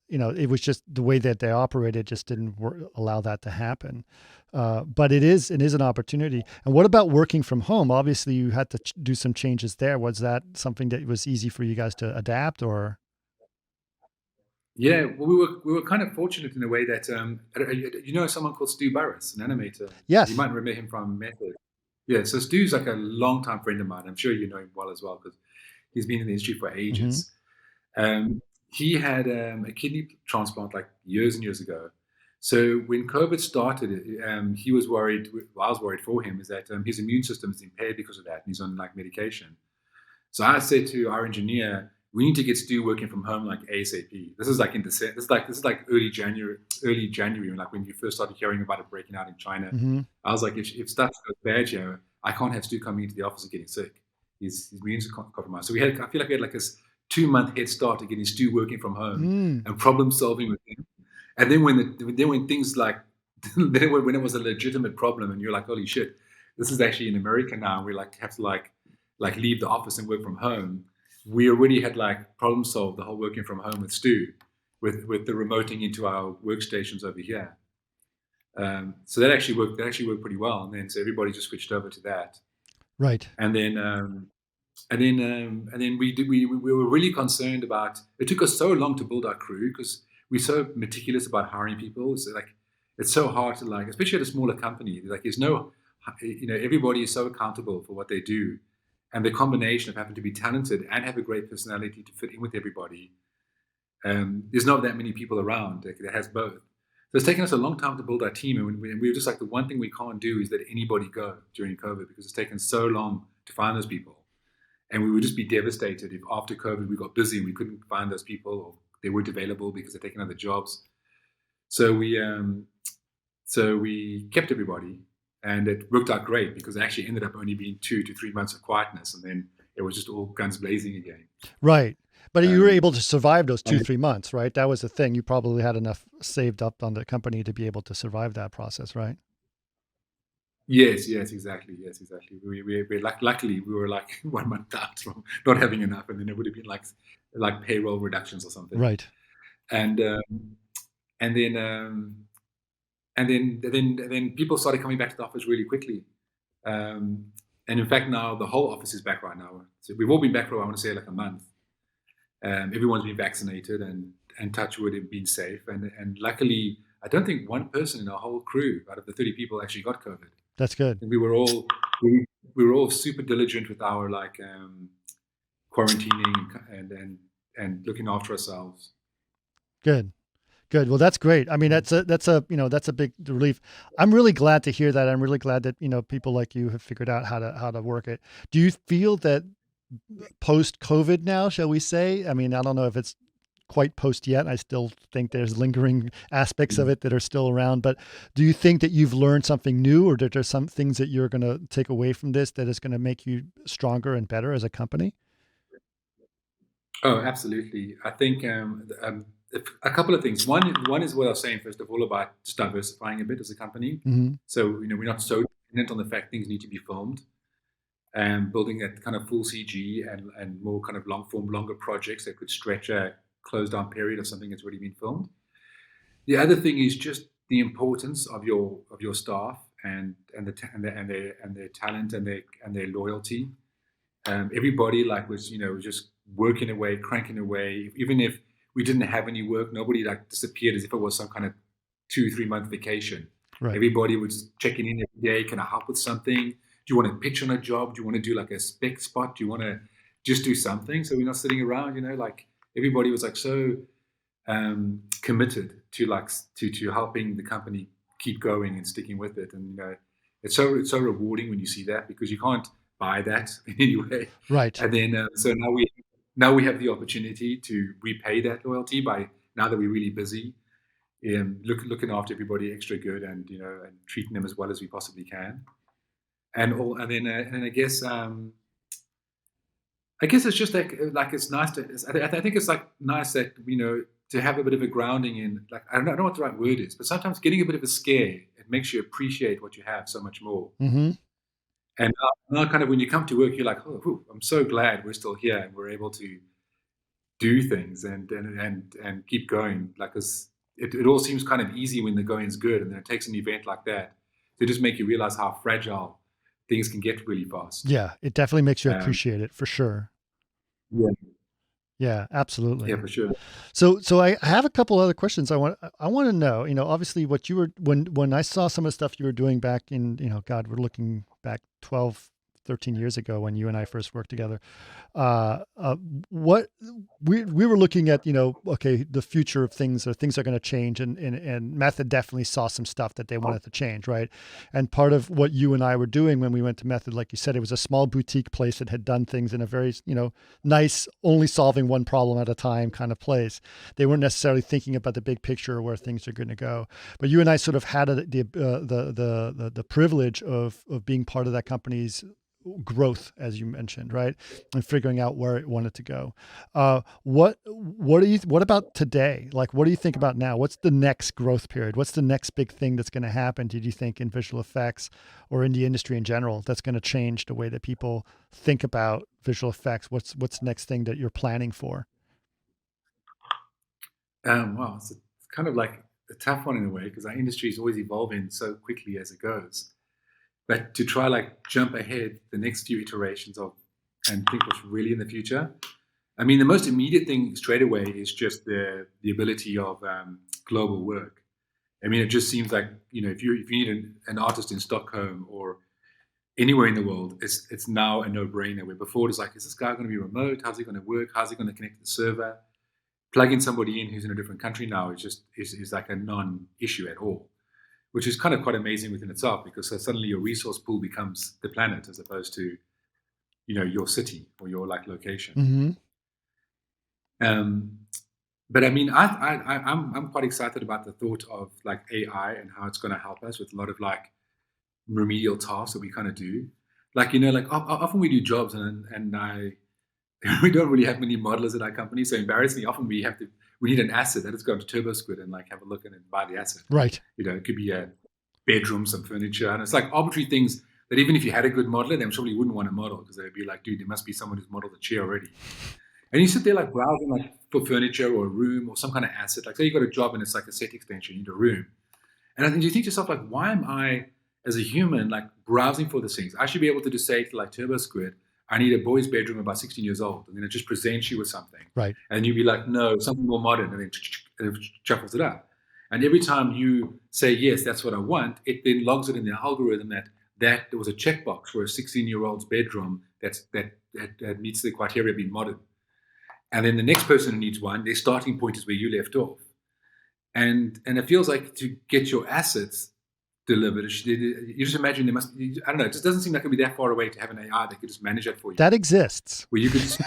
it was just the way that they operated just didn't allow that to happen. But it is an opportunity. And what about working from home? Obviously, you had to do some changes there. Was that something that was easy for you guys to adapt, or? Yeah, well, we were kind of fortunate in a way that someone called Stu Burris, an animator. You Yes. might remember him from Method. Yeah, so Stu's like a longtime friend of mine. I'm sure you know him well as well because he's been in the industry for Hmm. ages. He had a kidney transplant like years and years ago. So when COVID started, he was worried. Well, I was worried for him is that his immune system is impaired because of that, and he's on like medication. So I said to our engineer, we need to get Stu working from home like ASAP. This is like in December. This is like early January, like when you first started hearing about it breaking out in China. Hmm. I was like, if stuff goes bad here, I can't have Stu coming into the office and getting sick. His immune system compromised. So I feel like we had like this 2 month head start to getting Stu working from home Mm. and problem solving with him. And then when things like when it was a legitimate problem and you're like, holy shit, this is actually in America now. We like have to like leave the office and work from home. We already had like problem solved the whole working from home with Stu, with the remoting into our workstations over here. So that actually worked. That actually worked pretty well. And then so everybody just switched over to that. Right. And then we were really concerned about. It took us so long to build our crew because we're so meticulous about hiring people. So like it's so hard to like, especially at a smaller company. Like there's no, everybody is so accountable for what they do, and the combination of having to be talented and have a great personality to fit in with everybody. There's not that many people around that has both. So it's taken us a long time to build our team, and we were just like, the one thing we can't do is let anybody go during COVID because it's taken so long to find those people. And we would just be devastated if after COVID we got busy and we couldn't find those people or they weren't available because they're taking other jobs. So we kept everybody, and it worked out great because it actually ended up only being 2 to 3 months of quietness, and then it was just all guns blazing again. Right. But you were Um, able to survive those and 3 months, right? That was the thing. You probably had enough saved up on the company to be able to survive that process, right? yes, exactly. Yes, exactly. Luckily, we were like 1 month out from not having enough, and then it would have been like payroll reductions or something. Right. And and then and then people started coming back to the office really quickly. And in fact, now the whole office is back right now. So we've all been back for, I want to say, like a month. Everyone's been vaccinated and touch wood have been safe. And luckily, I don't think one person in our whole crew out of the 30 people actually got COVID. That's good. And we were all super diligent with our like quarantining and looking after ourselves. Good. Good. Well, that's great. I mean, that's a big relief. I'm really glad to hear that. I'm really glad that, people like you have figured out how to work it. Do you feel that post COVID now, shall we say? I mean, I don't know if it's quite post yet. I still think there's lingering aspects of it that are still around, but do you think that you've learned something new, or that there's some things that you're going to take away from this that is going to make you stronger and better as a company? Oh, absolutely. I think a couple of things. One is what I was saying first of all about just diversifying a bit as a company. Hmm. So we're not so dependent on the fact things need to be filmed, and building that kind of full CG and more kind of long form, longer projects that could stretch a closed down period of something that's already been filmed. The other thing is just the importance of your staff and their talent and their loyalty. Everybody was just working away, cranking away. Even if we didn't have any work, nobody like disappeared as if it was some kind of 2-3 month vacation. Right. Everybody was checking in every day. Can I help with something? Do you want to pitch on a job? Do you want to do like a spec spot? Do you want to just do something? So we're not sitting around, like everybody was like so committed to helping the company keep going and sticking with it. And it's so rewarding when you see that, because you can't buy that in any way. Right. And then so now we have the opportunity to repay that loyalty by, now that we're really busy, looking after everybody extra good, and and treating them as well as we possibly can. And then I guess it's just like it's nice to. I think it's like nice that to have a bit of a grounding in, like, I don't know what the right word is, but sometimes getting a bit of a scare, it makes you appreciate what you have so much more. Hmm. And now kind of when you come to work, you're like, oh, I'm so glad we're still here and we're able to do things and keep going. Like, 'cause it all seems kind of easy when the going's good, and then it takes an event like that to just make you realize how fragile things can get really fast. Yeah, it definitely makes you Um, appreciate it for sure. yeah, Yeah, absolutely. yeah, for sure. So I have a couple other questions. I want to know, obviously what you were when I saw some of the stuff you were doing back in, God, we're looking back 12, 13 years ago when you and I first worked together. Uh, uh, what we were looking at, okay, the future of things, or things are going to change, and Method definitely saw some stuff that they wanted to change, right? And part of what you and I were doing when we went to Method, like you said, it was a small boutique place that had done things in a very, nice, only solving one problem at a time kind of place. They weren't necessarily thinking about the big picture or where things are going to go. But you and I sort of had the privilege of being part of that company's growth, as you mentioned, right, and figuring out where it wanted to go. What about today? Like, what do you think about now? What's the next growth period? What's the next big thing that's going to happen? Did you think in visual effects or in the industry in general that's going to change the way that people think about visual effects? What's the next thing that you're planning for? Well, it's kind of like a tough one in a way, because our industry is always evolving so quickly as it goes. But to try like jump ahead the next few iterations of and think what's really in the future. I mean, the most immediate thing straight away is just the ability of global work. I mean, it just seems like, if you need an artist in Stockholm or anywhere in the world, it's now a no-brainer. Where before it was like, is this guy going to be remote? How's he going to work? How's he going to connect to the server? Plugging somebody in who's in a different country now is like a non-issue at all, which is kind of quite amazing within itself, because suddenly your resource pool becomes the planet as opposed to, your city or your like location. Mm-hmm. But I mean, I'm quite excited about the thought of like AI and how it's going to help us with a lot of like remedial tasks that we kind of do. Like, often we do jobs and we don't really have many modelers at our company. So embarrassingly, often we need an asset that is going to TurboSquid and like have a look at it and buy the asset. Right. It could be a bedroom, some furniture, and it's like arbitrary things that even if you had a good modeler, they probably wouldn't want to model, because they'd be like, dude, there must be someone who's modeled the chair already. And you sit there like browsing like for furniture or a room or some kind of asset. Like, say you got a job and it's like a set extension, you need a room. And I think you think to yourself, like, why am I as a human like browsing for these things? I should be able to just say to like TurboSquid, I need a boy's bedroom about 16 years old. And then it just presents you with something. Right. And you'd be like, no, something more modern. And then it shuffles it up. And every time you say, yes, that's what I want, it then logs it in the algorithm that there was a checkbox for a 16-year-old's bedroom that meets the criteria of being modern. And then the next person who needs one, their starting point is where you left off. And it feels like to get your assets delivered, you just imagine there must be, I don't know, it just doesn't seem like it'd be that far away to have an AI that could just manage that for you. That exists. Where you could just,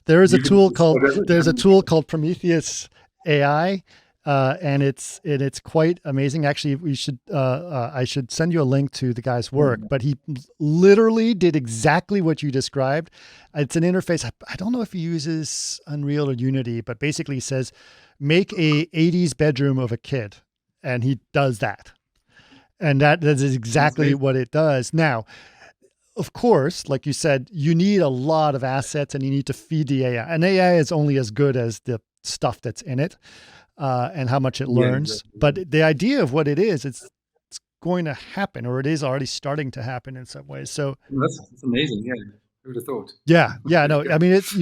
there's a tool called Prometheus AI. And it's quite amazing. Actually, I should send you a link to the guy's work, but he literally did exactly what you described. It's an interface. I don't know if he uses Unreal or Unity, but basically he says, make a 80s bedroom of a kid. And he does that. And that is exactly what it does. Now, of course, like you said, you need a lot of assets and you need to feed the AI. And AI is only as good as the stuff that's in it. And how much it learns. Exactly. But the idea of what it is, it's going to happen, or it is already starting to happen in some ways. So that's amazing. Yeah. Who would have thought? Yeah. No, I mean, it's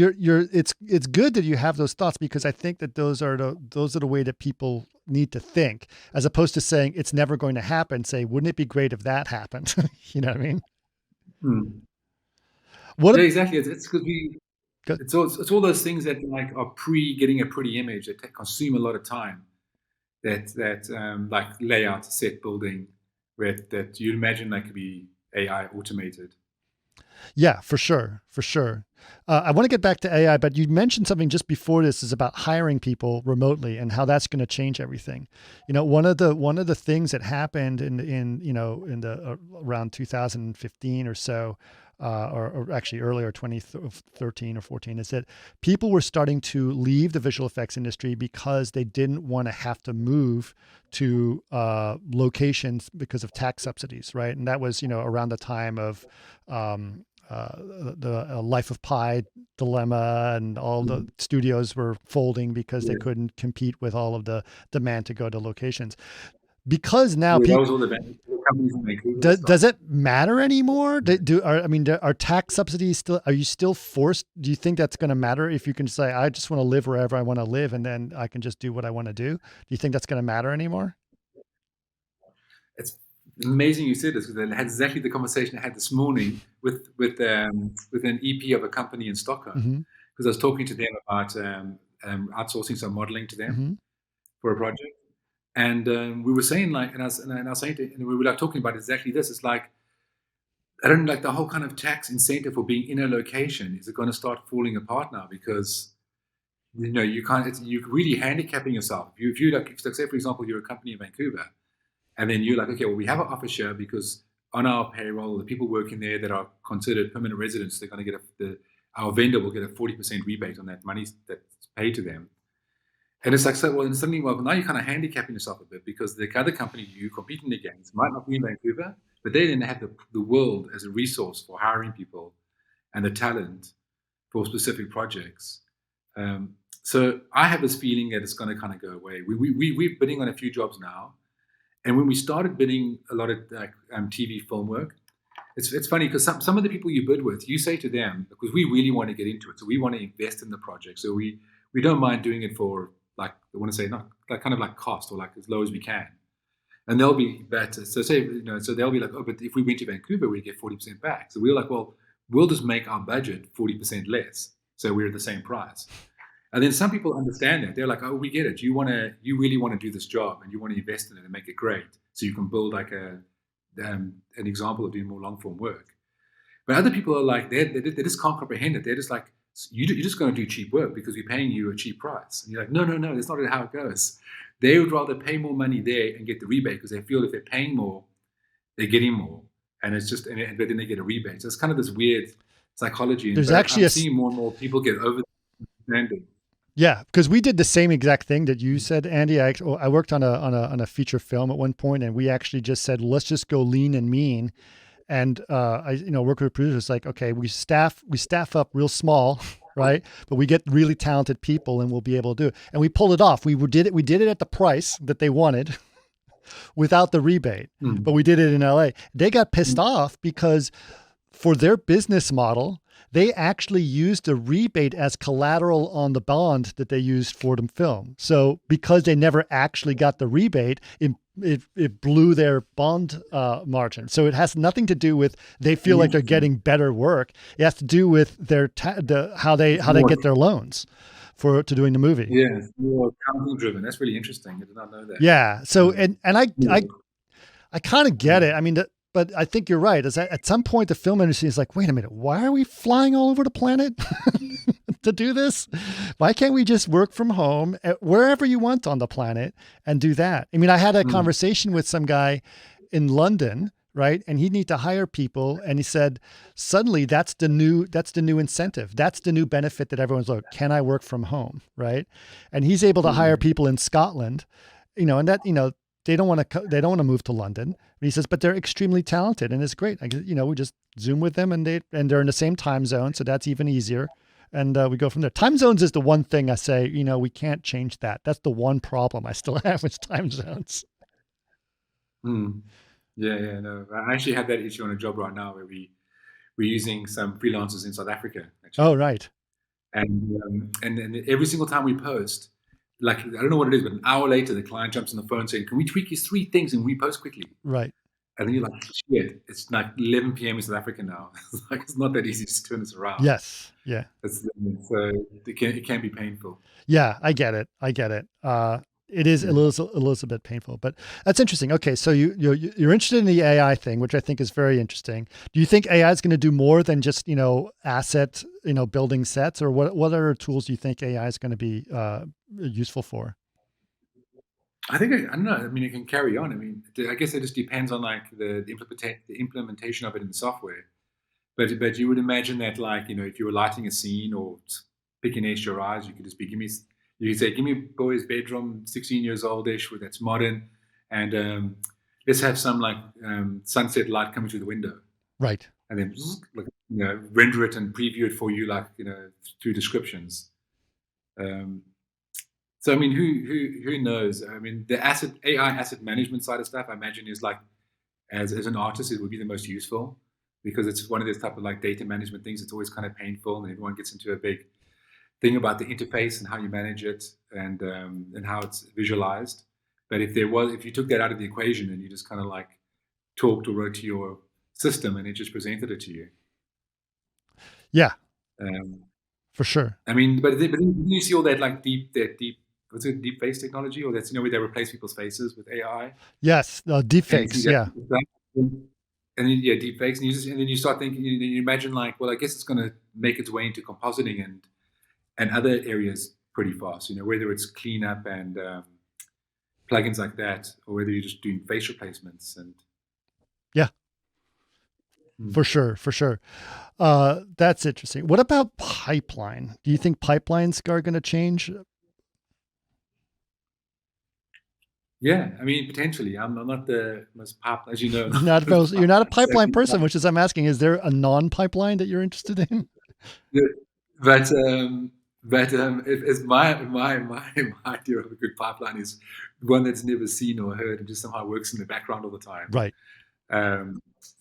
good that you have those thoughts, because I think that those are the way that people need to think, as opposed to saying it's never going to happen. Say, wouldn't it be great if that happened? You know what I mean? Yeah, exactly. It's because it's all those things that like are getting a pretty image that consume a lot of time. That like layout, set building, that you'd imagine that could be AI automated. Yeah, for sure. I want to get back to AI, but you mentioned something just before this is about hiring people remotely and how that's going to change everything. One of the things that happened in around 2015 or so, or actually earlier, 2013 or 14, is that people were starting to leave the visual effects industry because they didn't want to have to move to locations because of tax subsidies, right? And that was around the time of the Life of Pi dilemma, and all the studios were folding because they couldn't compete with all of the demand to go to locations. Because now that people, was all the companies in Vancouver. does it matter anymore? Are tax subsidies still? Are you still forced? Do you think that's going to matter if you can say, I just want to live wherever I want to live, and then I can just do what I want to do? Do you think that's going to matter anymore? It's amazing you said this, because I had exactly the conversation I had this morning with an EP of a company in Stockholm, because I was talking to them about outsourcing some modeling to them for a project. And we were saying, like, and I was saying and we were like talking about exactly this. It's like, I don't like the whole kind of tax incentive for being in a location. Is it going to start falling apart now? Because, you can't, you're really handicapping yourself. If you like, say, for example, you're a company in Vancouver, and then you're like, okay, well, we have an office here because on our payroll, the people working there that are considered permanent residents, they're going to get our vendor will get a 40% rebate on that money that's paid to them. And it's like, so, well, and suddenly, well, now you're kind of handicapping yourself a bit, because the other company you're competing against might not be in Vancouver, but they then have the world as a resource for hiring people and the talent for specific projects. So I have this feeling that it's going to kind of go away. We're bidding on a few jobs now. And when we started bidding a lot of TV film work, it's funny, because some of the people you bid with, you say to them, because we really want to get into it, so we want to invest in the project. So we don't mind doing it for, like, I want to say, not like kind of like cost, or like as low as we can. And they'll be better. So say, so they'll be like, oh, but if we went to Vancouver, we'd get 40% back. So we're like, well, we'll just make our budget 40% less, so we're at the same price. And then some people understand that. They're like, oh, we get it. You really want to do this job, and you want to invest in it and make it great, so you can build like an example of doing more long form work. But other people are like, they just can't comprehend it. They're just like, you're just going to do cheap work because we're paying you a cheap price. And you're like, no, that's not how it goes. They would rather pay more money there and get the rebate, because they feel if they're paying more, they're getting more. And it's just, but then they get a rebate. So it's kind of this weird psychology. There's actually I'm seeing more and more people get over the Yeah, because we did the same exact thing that you said, Andy. I worked on a feature film at one point, and we actually just said, let's just go lean and mean. And I work with producers, like, okay, we staff up real small, right? But we get really talented people, and we'll be able to do it. And we pulled it off. We did it at the price that they wanted, without the rebate. But we did it in LA. They got pissed off because for their business model, they actually used a rebate as collateral on the bond that they used for the film. So because they never actually got the rebate, it blew their bond margin. So it has nothing to do with they feel like they're getting better work. It has to do with their how they get their loans to doing the movie. Yeah, it's more accounting driven. That's really interesting. I did not know that. Yeah. So and I kind of get it. I mean, but I think you're right. Is that at some point the film industry is like, wait a minute, why are we flying all over the planet to do this? Why can't we just work from home wherever you want on the planet and do that? I mean, I had a conversation with some guy in London, right? And he'd need to hire people. And he said, suddenly that's the new incentive. That's the new benefit that everyone's like, can I work from home? Right. And he's able to hire people in Scotland, and that, they don't want to move to London. And he says, but they're extremely talented and it's great. We just Zoom with them and they're in the same time zone. So that's even easier. And we go from there. Time zones is the one thing I say, we can't change that. That's the one problem I still have with time zones. Yeah, no. I actually have that issue on a job right now where we're using some freelancers in South Africa, actually. Oh, right. And every single time we post, like, I don't know what it is, but an hour later, the client jumps on the phone saying, can we tweak these 3 things and repost quickly? Right. And then you're like, shit, it's like 11 p.m. in South Africa now. It's not that easy to turn this around. Yes. Yeah. So it can be painful. Yeah, I get it. It is a little bit painful, but that's interesting. Okay, so you're interested in the AI thing, which I think is very interesting. Do you think AI is going to do more than just asset building sets, or what other tools do you think AI is going to be useful for? I think I don't know. I mean, it can carry on. I mean, I guess it just depends on like the implementation of it in the software. But you would imagine that, like, if you were lighting a scene or picking HDRIs, you could just you could say, give me boy's bedroom, 16 years oldish, that's modern, and let's have some like sunset light coming through the window. Right. and then like, render it and preview it for you, like through descriptions. So I mean, who knows? I mean, the AI asset management side of stuff, I imagine, is like as an artist, it would be the most useful, because it's one of those type of like data management things. It's always kind of painful, and everyone gets into a big thing about the interface and how you manage it and how it's visualized. But if you took that out of the equation and you just kind of like talked or wrote to your system and it just presented it to you. Yeah, Um, for sure. I mean, but then you see all that like deep, what's it, deep face technology, or that's where they replace people's faces with AI. Yes, deep And you see fakes. that Yeah, stuff. And then deep fakes, and then you start thinking, you imagine like, well, I guess it's going to make its way into compositing and other areas pretty fast. Whether it's cleanup and plugins like that, or whether you're just doing face replacements and. yeah, for sure, for sure. That's interesting. What about pipeline? Do you think pipelines are going to change? Yeah, I mean, potentially. I'm not the most as you know. You're not a pipeline person, which is I'm asking, is there a non-pipeline that you're interested in? But if my idea of a good pipeline is one that's never seen or heard and just somehow works in the background all the time. Right.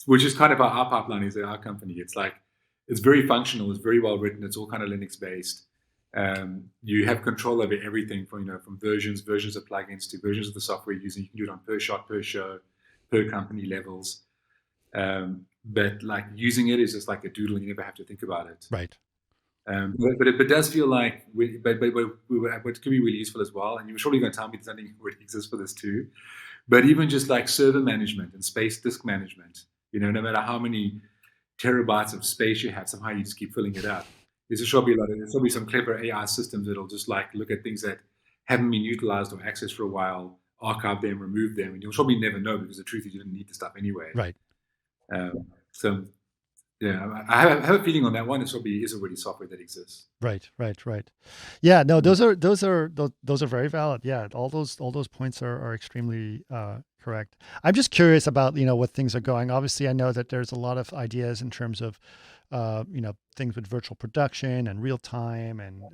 Which is kind of how our pipeline is at our company. It's like, it's very functional, it's very well written, it's all kind of Linux based. You have control over everything from versions of plugins to versions of the software you're using. You can do it on per shot, per show, per company levels. But like using it is just like a doodle, and you never have to think about it. Right. But it does feel like, what could be really useful as well, and you're surely going to tell me there's something where it exists for this too, but even just like server management and space disk management, no matter how many terabytes of space you have, somehow you just keep filling it up. There's probably some clever AI systems that'll just like look at things that haven't been utilized or accessed for a while, archive them, remove them, and you'll probably never know, because the truth is you didn't need the stuff anyway. Right. So yeah, I have a feeling on that one. It probably is already software that exists. Right. Yeah, no, those are very valid. Yeah, all those points are extremely correct. I'm just curious about what things are going. Obviously, I know that there's a lot of ideas in terms of things with virtual production and real time, and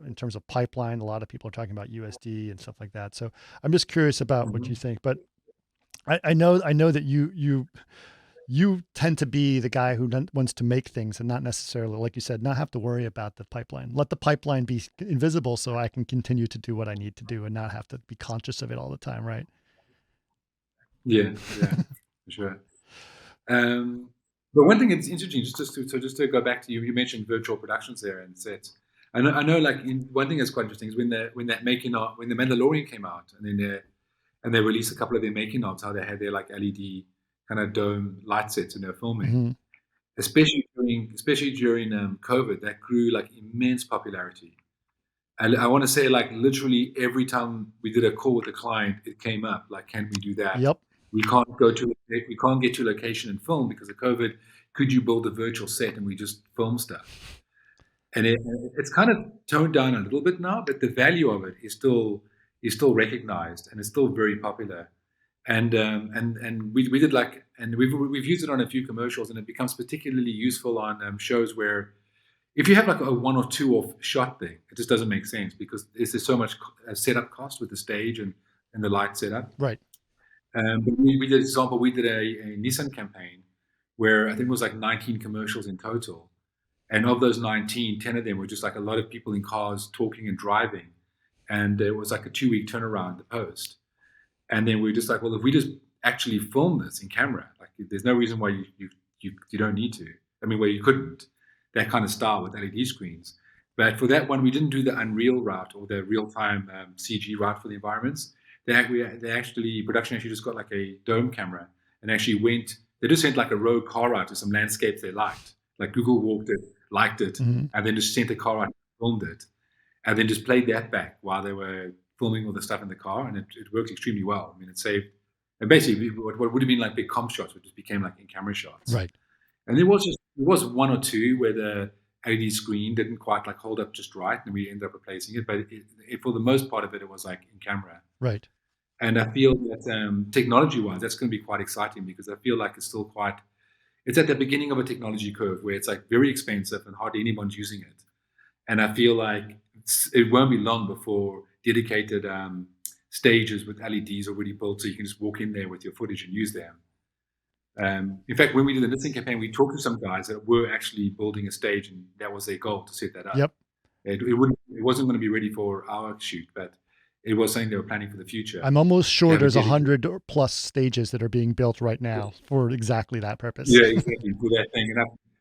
in terms of pipeline, a lot of people are talking about USD and stuff like that. So I'm just curious about what you think. But I know that you tend to be the guy who wants to make things and not necessarily, like you said, not have to worry about the pipeline. Let the pipeline be invisible so I can continue to do what I need to do and not have to be conscious of it all the time, right? Yeah, for sure. But one thing that's interesting, just to go back to you mentioned virtual productions there and sets. I know, like one thing that's quite interesting is when the Mandalorian came out, and they released a couple of their making ofs, how they had their like LED kind of dome light sets in their filming, especially during COVID, that grew like immense popularity. I want to say, like, literally every time we did a call with a client, it came up like, can we do that? Yep. We can't get to a location and film because of COVID. Could you build a virtual set and we just film stuff? And it's kind of toned down a little bit now, but the value of it is still recognized, and it's still very popular. And we did like, and we've used it on a few commercials, and it becomes particularly useful on shows where, if you have like a 1 or 2 off shot thing, it just doesn't make sense because there's so much setup cost with the stage and the light setup. Right. But we did, example, we did a Nissan campaign where I think it was like 19 commercials in total. And of those 19, 10 of them were just like a lot of people in cars talking and driving. And it was like a 2-week turnaround, the post. And then we were just like, well, if we just actually film this in camera, like there's no reason why you don't need to. I mean, where you couldn't, that kind of style with LED screens. But for that one, we didn't do the Unreal route or the real-time CG route for the environments. Production actually just got like a dome camera and actually they just sent like a rogue car out to some landscapes they liked. Like Google walked it, liked it, and then just sent a car out and filmed it. And then just played that back while they were filming all the stuff in the car, and it worked extremely well. I mean, it saved, and basically what would have been like big comp shots, which just became like in-camera shots. Right. And there was 1 or 2 where the LED screen didn't quite like hold up just right, and we ended up replacing it. But for the most part of it was like in camera. Right. And I feel that technology-wise, that's going to be quite exciting because I feel like it's still it's at the beginning of a technology curve where it's like very expensive and hardly anyone's using it. And I feel like it won't be long before dedicated stages with LEDs already built, so you can just walk in there with your footage and use them. In fact, when we did the Nissan campaign, we talked to some guys that were actually building a stage, and that was their goal, to set that up. Yep. It wasn't going to be ready for our shoot, but it was something they were planning for the future. I'm almost sure there's 100 or plus stages that are being built right now for exactly that purpose. Yeah, exactly, for that thing.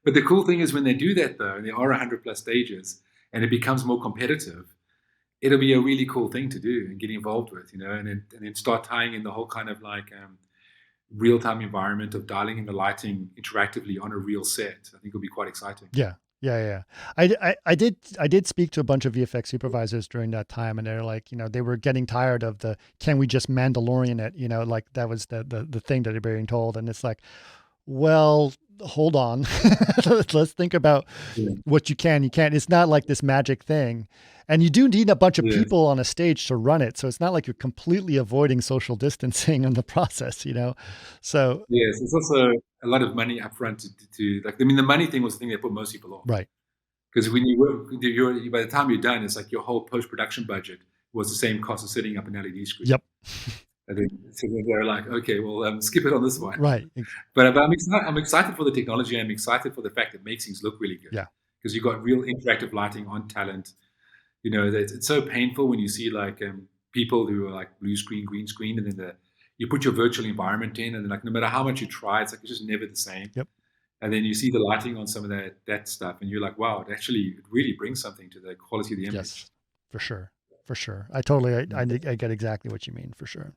But the cool thing is when they do that, though, and there are 100 plus stages, and it becomes more competitive, it'll be a really cool thing to do and get involved with, you know, and then start tying in the whole kind of like real-time environment of dialing in the lighting interactively on a real set. I think it'll be quite exciting. Yeah. I did speak to a bunch of VFX supervisors during that time, and they're like, you know, they were getting tired of the, can we just Mandalorian it? You know, like that was the thing that they're being told. And it's like, well, hold on. Let's think about what you can. It's not like this magic thing. And you do need a bunch of people on a stage to run it. So it's not like you're completely avoiding social distancing in the process, you know? So yes, it's also a lot of money upfront to like, I mean, the money thing was the thing that put most people off. Right. Because when by the time you're done, it's like your whole post-production budget was the same cost of setting up an LED screen. Yep. And then, so they're like, okay, well, skip it on this one. Right. But I'm excited for the technology. I'm excited for the fact that it makes things look really good. Yeah. Because you've got real interactive lighting on talent. You know, it's so painful when you see like people who are like blue screen, green screen, and then you put your virtual environment in, and then like no matter how much you try, it's like it's just never the same. Yep. And then you see the lighting on some of that stuff, and you're like, wow, it really brings something to the quality of the image. Yes, for sure. I get exactly what you mean, for sure.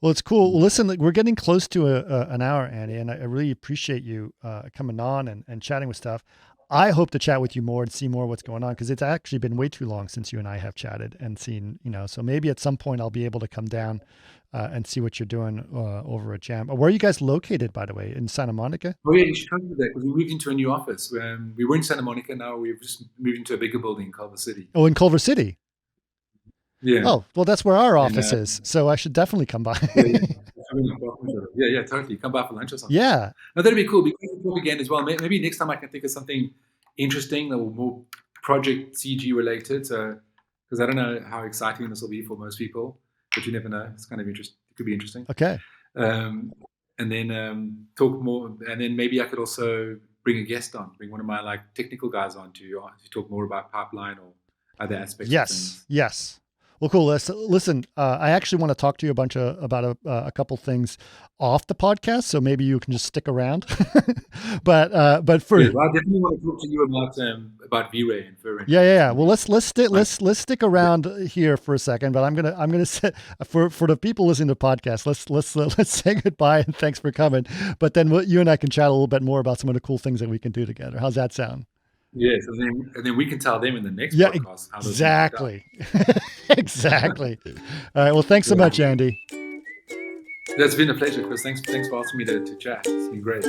Well, it's cool. Well, listen, we're getting close to an hour, Andy, and I really appreciate you coming on and chatting with stuff. I hope to chat with you more and see more what's going on, because it's actually been way too long since you and I have chatted and seen, you know, so maybe at some point I'll be able to come down and see what you're doing over at Jamm. Where are you guys located, by the way, in Santa Monica? Oh yeah, you should come to that, because we moved into a new office. We were in Santa Monica, now we've just moved into a bigger building in Culver City. Oh, in Culver City? Yeah. Oh, well, that's where our office is, so I should definitely come by. Yeah, totally. Come by for lunch or something. Yeah. No, that'd be cool. Because we talk again as well. Maybe next time I can think of something interesting that will more project CG related. So, because I don't know how exciting this will be for most people, but you never know. It's kind of interesting. It could be interesting. Okay. And then talk more. And then maybe I could also bring a guest on, bring one of my like technical guys on to talk more about pipeline or other aspects. Of things. Yes. Well, cool. Listen, I actually want to talk to you about a couple things off the podcast, so maybe you can just stick around. but for I definitely want to talk to you about V-Ray and Furring. Yeah. Well, let's stick around here for a second. But I'm gonna say for the people listening to podcasts, let's say goodbye and thanks for coming. But then you and I can chat a little bit more about some of the cool things that we can do together. How's that sound? Yes, and then we can tell them in the next podcast how exactly. Exactly. All right. Well, thanks so much, Andy. That's been a pleasure, Chris. Thanks for asking me to chat. It's been great.